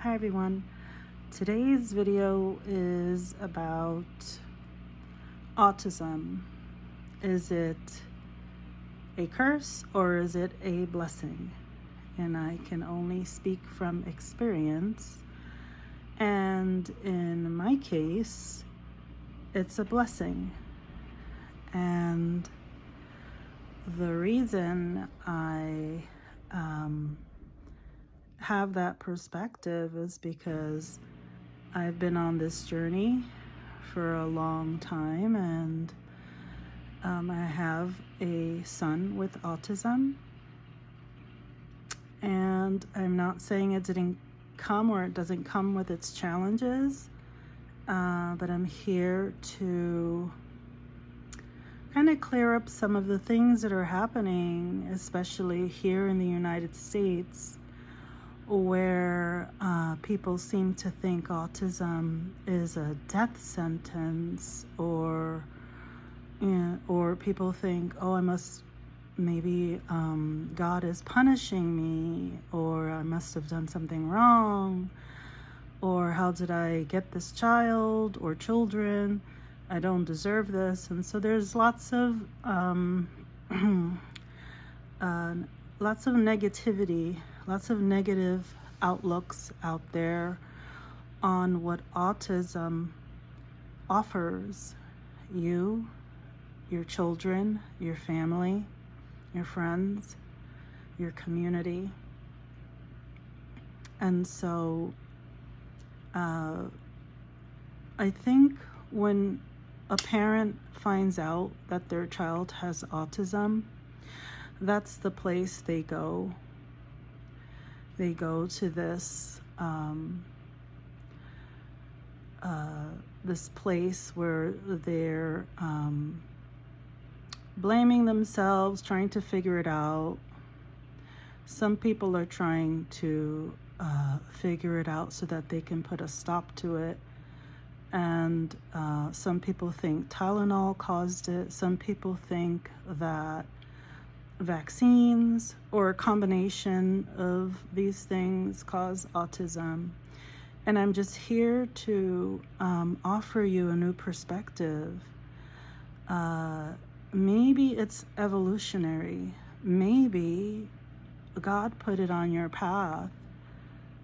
Hi everyone. Today's video is about autism. Is it a curse or is it a blessing? And I can only speak from experience. And in my case, it's a blessing. And the reason I have that perspective is because I've been on this journey for a long time, and I have a son with autism, and I'm not saying it didn't come or it doesn't come with its challenges, but I'm here to kind of clear up some of the things that are happening, especially here in the United States, where people seem to think autism is a death sentence, or people think, oh, maybe God is punishing me, or I must have done something wrong, or how did I get this child or children? I don't deserve this. And so there's lots of negativity, lots of negative outlooks out there on what autism offers you, your children, your family, your friends, your community. And so I think when a parent finds out that their child has autism, that's the place they go. They go to this this place where they're blaming themselves, trying to figure it out. Some people are trying to figure it out so that they can put a stop to it. And some people think Tylenol caused it. Some people think that vaccines or a combination of these things cause autism. And I'm just here to offer you a new perspective. Maybe it's evolutionary. Maybe God put it on your path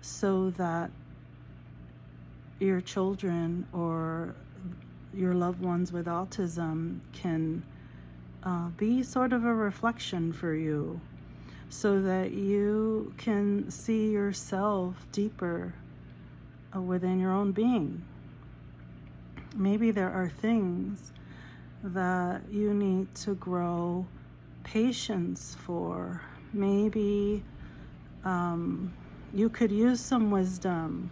so that your children or your loved ones with autism can be sort of a reflection for you, so that you can see yourself deeper within your own being. Maybe there are things that you need to grow patience for. Maybe you could use some wisdom.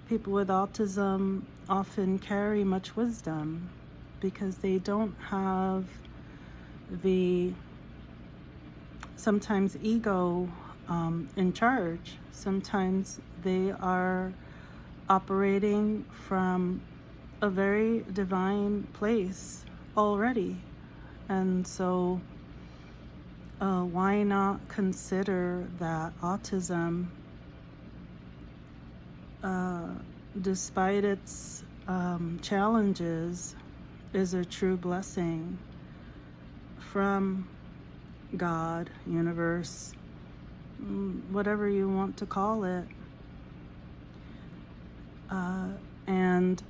People with autism often carry much wisdom because they don't have the sometimes ego in charge. Sometimes they are operating from a very divine place already. And so why not consider that autism, despite its challenges, is a true blessing from God, universe, whatever you want to call it. And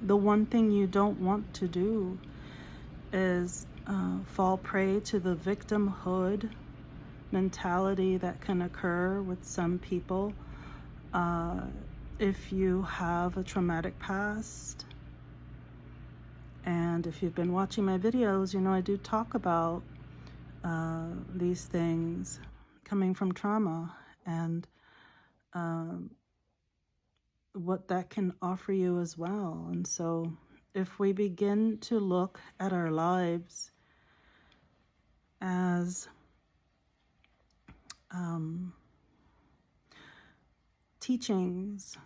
the one thing you don't want to do is fall prey to the victimhood mentality that can occur with some people if you have a traumatic past. And if you've been watching my videos, you know I do talk about these things coming from trauma and what that can offer you as well. And so if we begin to look at our lives as teachings,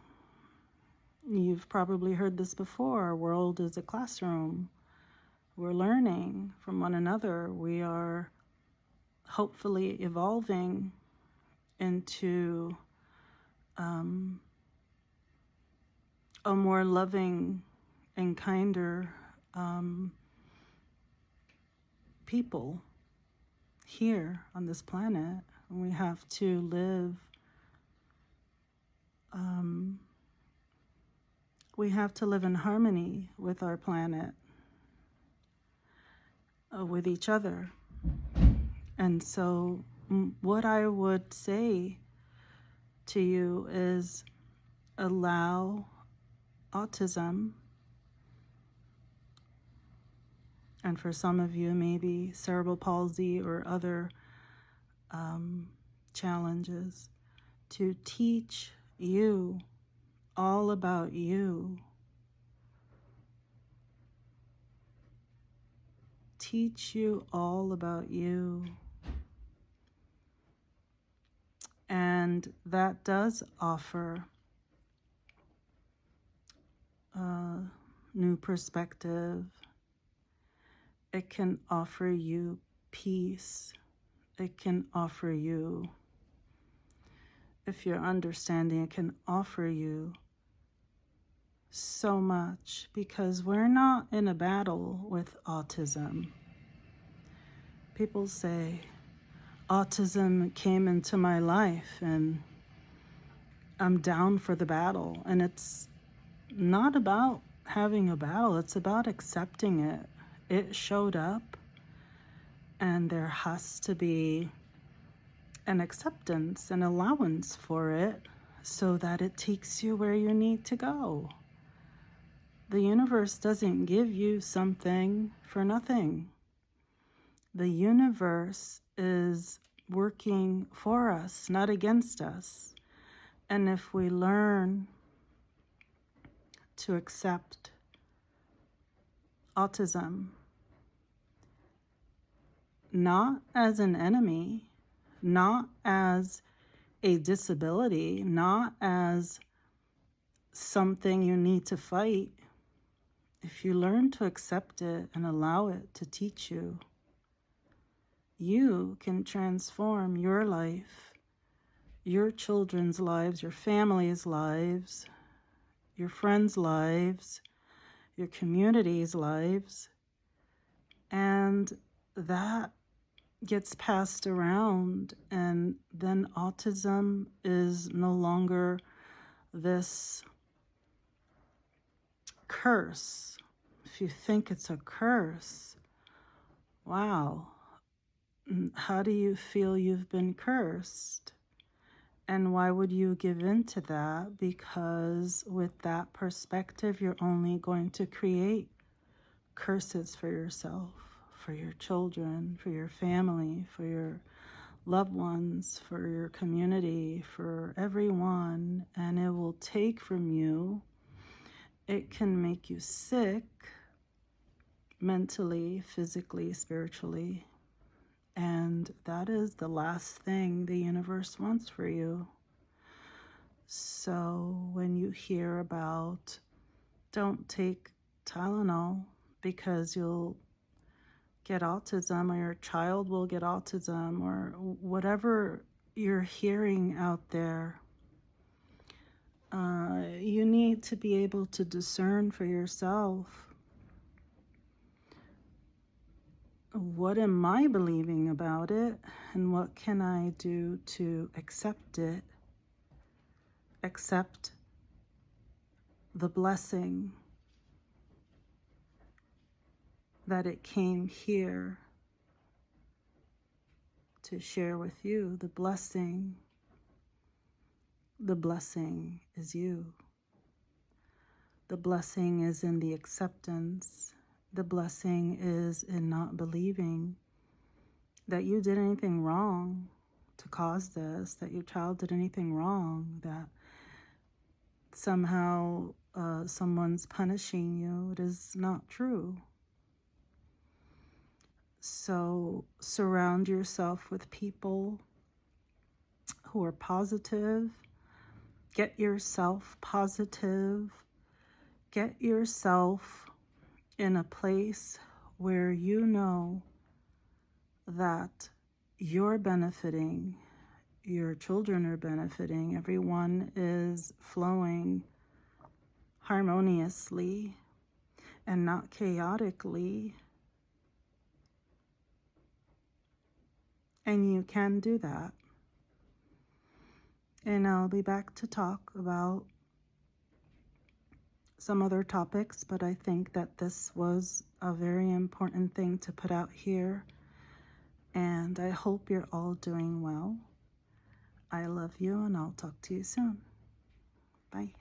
you've probably heard this before, our world is a classroom. We're learning from one another. We are hopefully evolving into a more loving and kinder people here on this planet. We have to live, in harmony with our planet, with each other. And so what I would say to you is allow autism, and for some of you maybe cerebral palsy or other challenges, to teach you all about you. Teach you all about you. And that does offer a new perspective. It can offer you peace. It can offer you, if you're understanding, it can offer you so much, because we're not in a battle with autism. People say, autism came into my life and I'm down for the battle. And it's not about having a battle, it's about accepting it. It showed up, and there has to be an acceptance, an allowance for it, so that it takes you where you need to go. The universe doesn't give you something for nothing. The universe is working for us, not against us. And if we learn to accept autism, not as an enemy, not as a disability, not as something you need to fight. If you learn to accept it and allow it to teach you, you can transform your life, your children's lives, your family's lives, your friends' lives, your community's lives, and that gets passed around, and then autism is no longer this curse. If you think it's a curse, wow, how do you feel you've been cursed? And why would you give in to that? Because with that perspective, you're only going to create curses for yourself, for your children, for your family, for your loved ones, for your community, for everyone, and it will take from you. It can make you sick mentally, physically, spiritually, and that is the last thing the universe wants for you. So when you hear about, don't take Tylenol because you'll get autism, or your child will get autism, or whatever you're hearing out there, you need to be able to discern for yourself, what am I believing about it, and what can I do to accept it, accept the blessing that it came here to share with you. The blessing is you. The blessing is in the acceptance. The blessing is in not believing that you did anything wrong to cause this, that your child did anything wrong, that somehow someone's punishing you. It is not true. So surround yourself with people who are positive. Get yourself positive. Get yourself in a place where you know that you're benefiting, your children are benefiting. Everyone is flowing harmoniously and not chaotically. And you can do that. And I'll be back to talk about some other topics, but I think that this was a very important thing to put out here. And I hope you're all doing well. I love you, and I'll talk to you soon. Bye.